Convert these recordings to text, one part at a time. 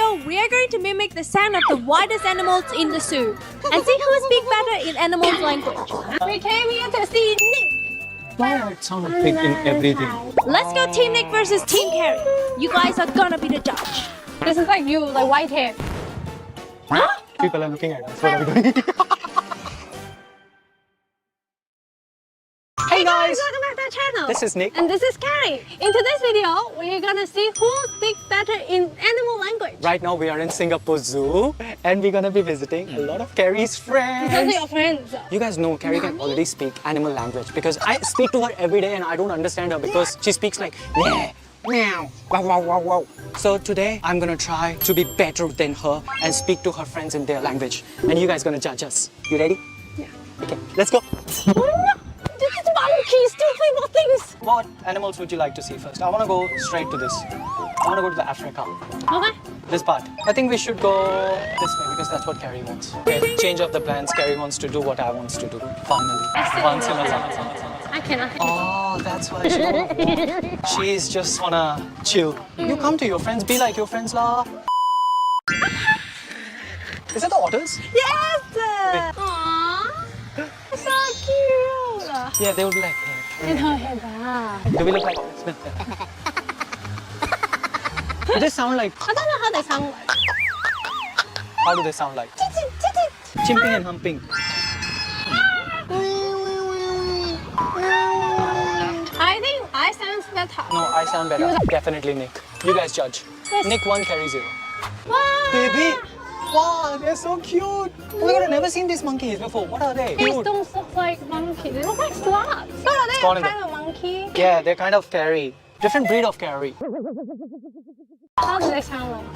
video, we are going to mimic the sound of the wildest animals in the zoo and see who speaks better in animals language. We came here to see Nick. Why I sound like pig in everything? Let's go Team Nick versus Team Carrie. You guys are gonna be the judge. This is like you, like white hair. People are looking at us. What are we doing? Hey guys! Welcome back to our channel. This is Nick. And this is Carrie. In today's video, we're gonna see who speaks better in animal language. Right now we are in Singapore Zoo and we're gonna be visiting a lot of Carrie's friends. Those are your friends. You guys know Carrie can already speak animal language because I speak to her every day and I don't understand her because she speaks like yeah, meow, wow, wow, wow, wow. So today I'm gonna try to be better than her and speak to her friends in their language. And you guys gonna judge us. You ready? Yeah. Okay, let's go. This is monkeys, do people things. What animals would you like to see first? I want to go straight to this. I want to go to the Africa. Okay. This part. I think we should go this way because that's what Carrie wants. Okay, change of the plans. Carrie wants to do what I wants to do. Finally. Once in a while. I cannot. Oh, that's why she don't. She's just wanna chill. You come to your friends, be like your friends lah. Is it the otters? Yes! Aww. So cute. Yeah, they would be like. Do we look like otters? Do they sound like? I don't know how they sound like. How do they sound like? Chimping and humping. I think I sound better. No, I sound better. Definitely Nick. You guys judge. Yes. Nick 1, Carrie 0. Wow. Baby! Wow, they're so cute! Oh my god, I've never seen these monkeys before. What are they? These Cute. don't look like monkeys. They look like sloths. But are they gone a in kind of monkey? Yeah, they're kind of Carrie. Different breed of Carrie. How do they sound like?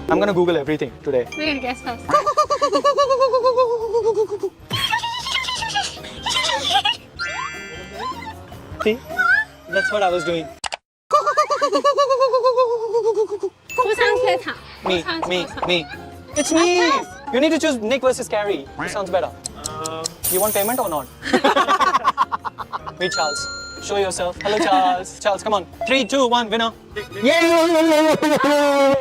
I'm gonna Google everything today. We're gonna guess first. See? That's what I was doing. Who sounds better? Me, Who sounds me, better? me. It's me! You need to choose Nick versus Carrie. Who sounds better? You want payment or not? Meet Charles. Show yourself. Hello, Charles. Charles, come on. 3, 2, 1, winner. Yeah!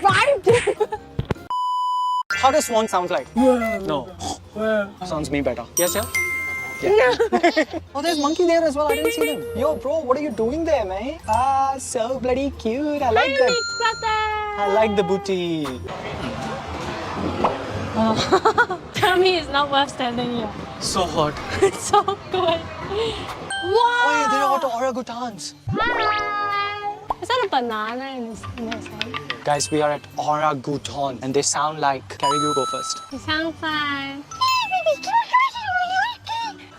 Right? How does swan sound like? No. Sounds me better. Yes, yeah? Yeah. Oh, there's monkey there as well. I didn't see them. Yo, bro, what are you doing there, man? Ah, so bloody cute. I like that. I like the booty. Tell me it's not worth standing here. So hot. It's so good. Wow! Oh, yeah, there are orangutans. Hi! Is that a banana in this hand? Guys, we are at orangutan and they sound like... Carrie, you go first. It sounds like...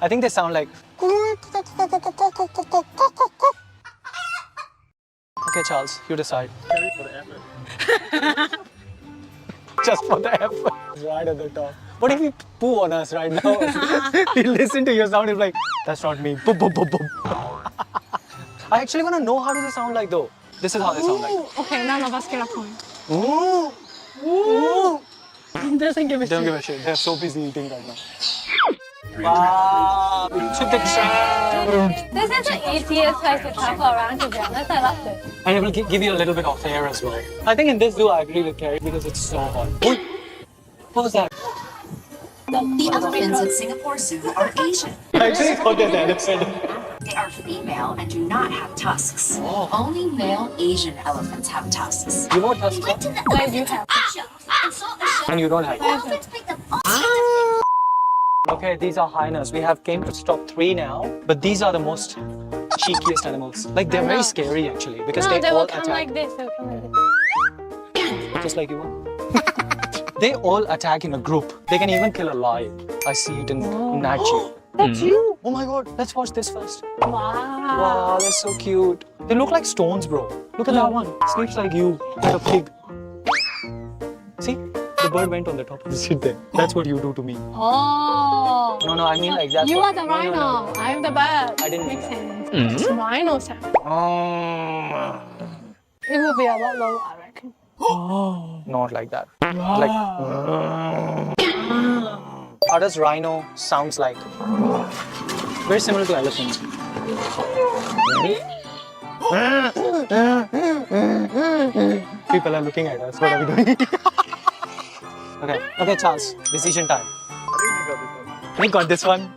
I think they sound like... Okay, Charles, you decide. Just for the effort. Right at the top. What if you poo on us right now? You listen to your sound, it's like, that's not me. Boop, boop, boop, boop. I actually want to know how do they sound like though. This is how they sound like. Okay, none of us get a point. Ooh. Ooh. Doesn't give a Don't shit. give a shit. They're so busy eating right now. Wow. We took the train. This is the easiest place to travel around, to be honest. I love it. And it will give you a little bit of air as well. I think in this zoo I agree with Carrie because it's so hot. Ooh. What was that? The elephants at Singapore Zoo are Asian. I actually thought that the elephant. They are female and do not have tusks. Oh. Only male Asian elephants have tusks. You know what tusks are? Wait, you have. And you don't have. Elephants pick them all. Okay, these are hyenas. We have came to stop 3 now, but these are the most cheekiest animals. Like they're very scary actually because No, they all will come attack. like this. They'll come like this. Just like you. They all attack in a group. They can even kill a lion. I see it in Nachi. That's you? Oh my god, let's watch this first. Wow. Wow, they're so cute. They look like stones, bro. Look at that one. Sleeps like you, like a pig. See? The bird went on the top of the seat there. That's what you do to me. Oh. No, I mean like that. You are the rhino. I'm the bird. I didn't mean Makes that. sense. It's rhino sound. Oh. It will be a lot lower, I reckon. Not like that. Like. How does rhino sounds like? Very similar to elephant. People are looking at us. What are we doing? Okay, Charles. Decision time. You got this one.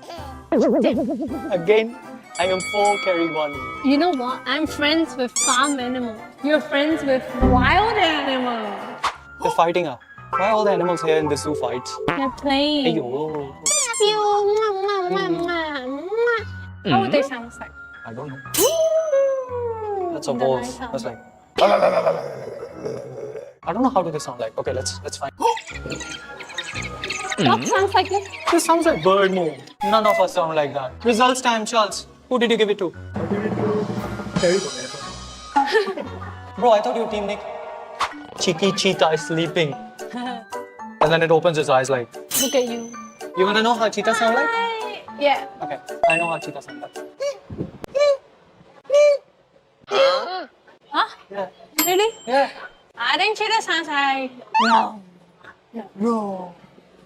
Again, I am 4, Carrie 1. You know what? I'm friends with farm animals. You're friends with wild animals. They're fighting her. Why are all the animals here in the zoo fights? They're playing. Ayyo. How would they sound like? I don't know. That's a wolf. That's like. I don't know how do they sound like. Okay, let's find. Dog sounds like this. This sounds like bird moo. None of us sound like that. Results time, Charles. Who did you give it to? Bro, I thought you were Team Nick. Cheeky cheetah is sleeping. And then it opens its eyes like. Look at you. You wanna know how cheetahs sound like? Yeah. Okay, I know how cheetahs sound like. Huh? Yeah. Really? Yeah. I think cheetah sounds like.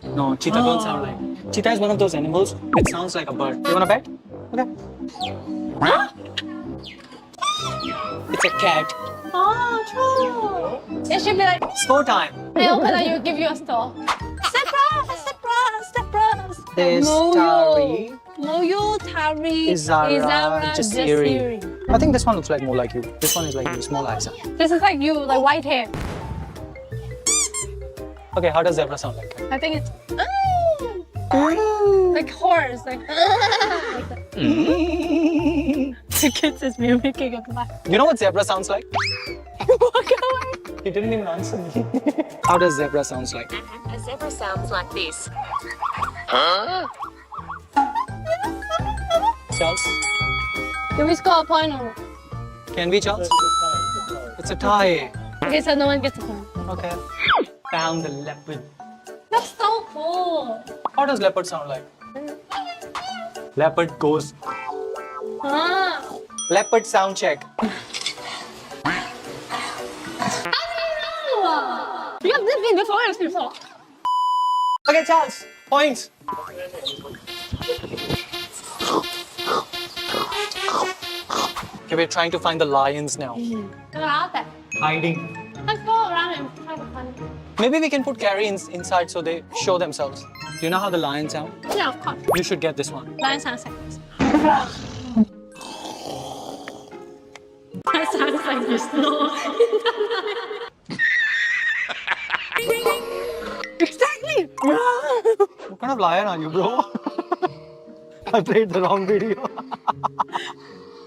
No, cheetah don't sound like. Cheetah is one of those animals. It sounds like a bird. You wanna bet? Okay. It's a cat. Oh, true. It should be like. Score time. I open and you give you a store. Surprise! There's Tari, Moyo, Tari, Izara, Jasiri. I think this one looks like more like you. This one is like you, small eyes. This is like you, like white hair. Okay, how does zebra sound like? I think it's like horse, like the kids is mimicking a black. You know what zebra sounds like? What color? He didn't even answer me. How does zebra sounds like? A zebra sounds like this. Charles? Can we score a point or? Can we, Charles? It's a tie. Okay, so no one gets a point. Okay. Found the leopard. That's so cool. How does leopard sound like? Leopard goes. Ah. Leopard sound check. You have this been before. Okay, Charles. Points. Okay, we're trying to find the lions now. Hiding. Let's go around and try to find it. Maybe we can put Carrie inside so they show themselves. Do you know how the lions sound? Yeah, of course. You should get this one. Lion sounds like this. That sounds like you snore. Exactly. What kind of lion are you, bro? I played the wrong video.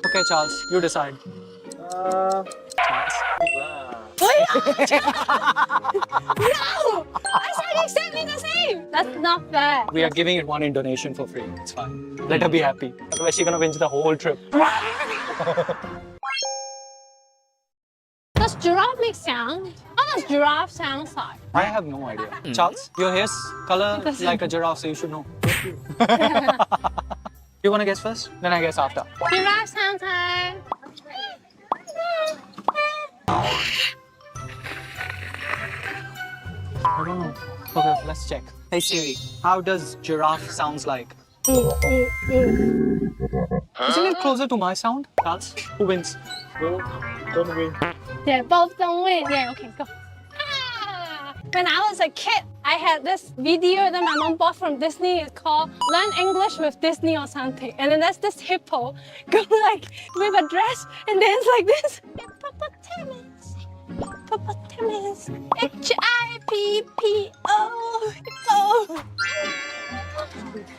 Okay, Charles, you decide. Charles. No! I said exactly the same. That's not fair. We are giving it one in donation for free. It's fine. Let her be happy. Otherwise, she's gonna binge the whole trip. Does giraffe make sound? How does giraffe sound like? I have no idea. Charles, your hair's color like a giraffe, so you should know. You wanna guess first? Then I guess after. Giraffe sounds like. I don't know. Okay, let's check. Hey Siri, how does giraffe sounds like? Isn't it closer to my sound? Charles, who wins? Don't win. Yeah, both don't win. Yeah, okay, go. When I was a kid, I had this video that my mom bought from Disney. It's called Learn English with Disney or something. And then there's this hippo go like with a dress and dance like this. Hippopotamus, hippopotamus, H-I-P-P-O.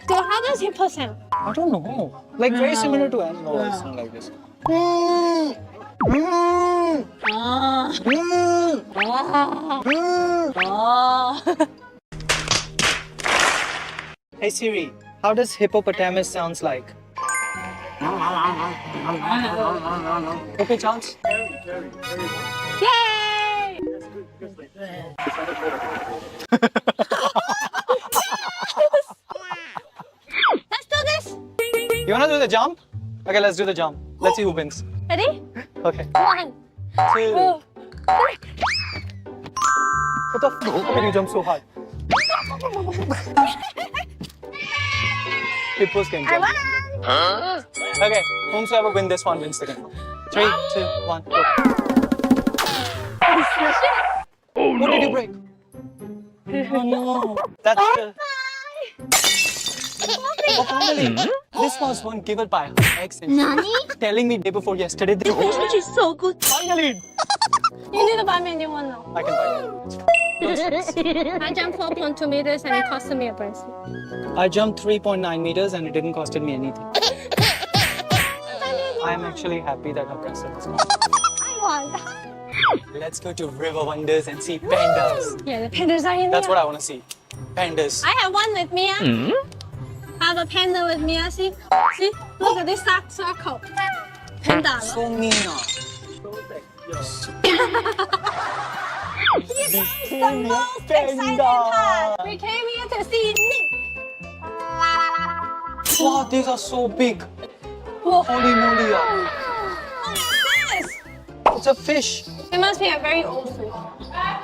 So how does hippo sound? I don't know. Like very similar to animals, sound like this. Hey Siri, how does hippopotamus sounds like? Okay, Charles. Yay! Let's do this. You wanna do the jump? Okay, let's do the jump. Let's see who wins. Ready? Okay. 1, 2, 3. What the f? How can you jump so high? Hippos can jump. Okay, whomsoever win this one wins the game. 3, 2, 1, go. you break? Oh no. That's the... Oh, finally. This was one given by her ex. Nani? Telling me day before yesterday. This fish is so good. Finally. You need to buy me a new one now. I can buy it. I jumped 4.2 meters and it costed me a bracelet. I jumped 3.9 meters and it didn't cost me anything. I'm actually happy that her bracelet was gone. I want. Let's go to River Wonders and see pandas. Yeah, the pandas are in That's there. what I want to see. Pandas. I have one with me. I have a panda with me. See? See? Look at this circle. Panda. So mean. This is the most exciting part. We came here to see Nick. Wow, these are so big. Whoa. Holy moly. What is this? It's a fish. It must be a very old fish.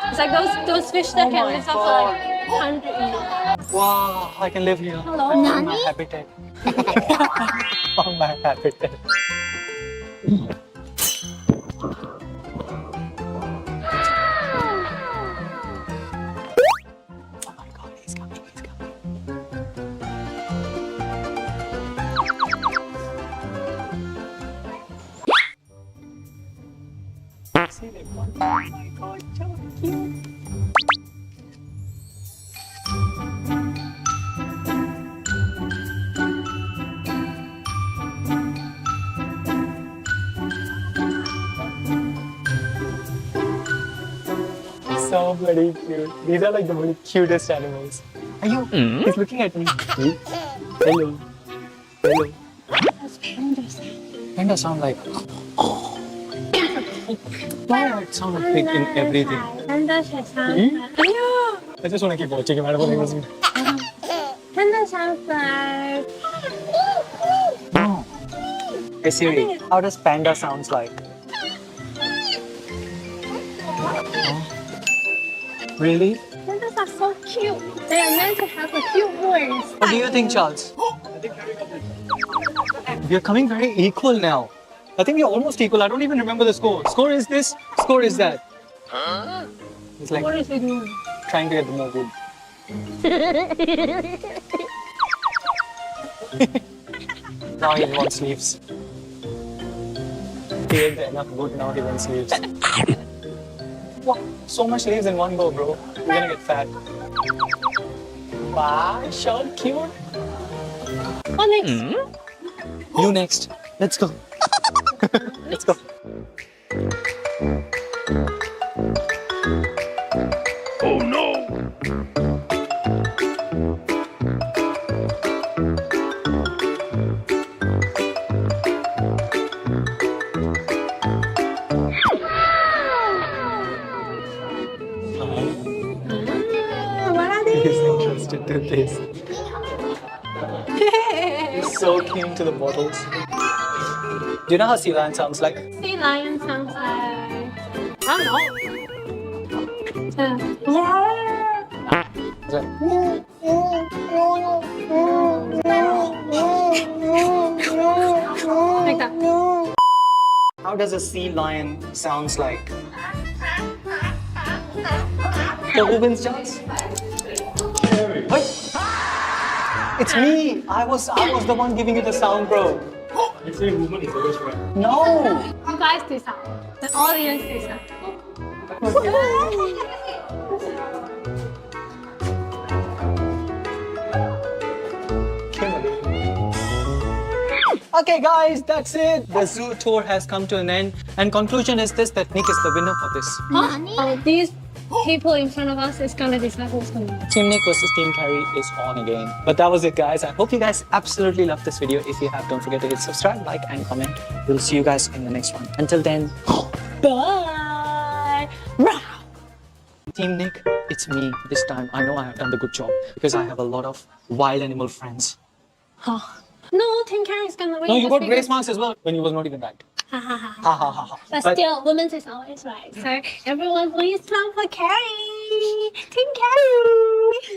It's like those fish that Oh can my live up for like 100 years. Wow, I can live here. Hello. I found my habitat. Found my habitat. Oh my god, he's coming, he's coming. See them? Oh my god, so cute. So bloody cute. These are like the very cutest animals. Are you? He's looking at me. Hello. Hello. That's pandas. Panda sound like. Why it sound like big in everything? Pandas sound like. I just want to keep watching him. I don't want to Pandas sound like. No. Hey Siri, how does panda sounds like? Really? Pandas are so cute. They are meant to have a cute voice. What do you think, Charles? We are coming very equal now. I think we are almost equal. I don't even remember the score. Score is this, score is that. It's like What is it doing? trying to get the more good. Now he wants sleeves. He ate enough good, now he wants sleeves. Wow, so much leaves in one go, bro. You're gonna get fat. Wow, so cute. What next? You next. Let's go. Let's go. Oh no! What are these? He's interested in this. He's so keen to the bottles. Do you know how sea lion sounds like? Sea lion sounds like. I don't Is that- know. Like that. How does a sea lion sounds like? The woman's chance? Wait! It's me! I was the one giving you the sound, bro. You say woman is always right. No! You guys decide. The audience decide. Okay guys, that's it. The zoo tour has come to an end. And conclusion is this, that Nick is the winner for this. Oh, these people in front of us is gonna decide who's gonna win. Team Nick versus Team Carrie is on again. But that was it guys. I hope you guys absolutely loved this video. If you have, don't forget to hit subscribe, like and comment. We'll see you guys in the next one. Until then, bye! Team Nick, it's me this time. I know I have done the good job because I have a lot of wild animal friends. No, Team Carrie is gonna win. No, you just got because- grace marks as well when you was not even right. Ha ha ha. Ha ha ha ha. But still, women's is always right. So everyone please vote for Carrie. Team Carrie.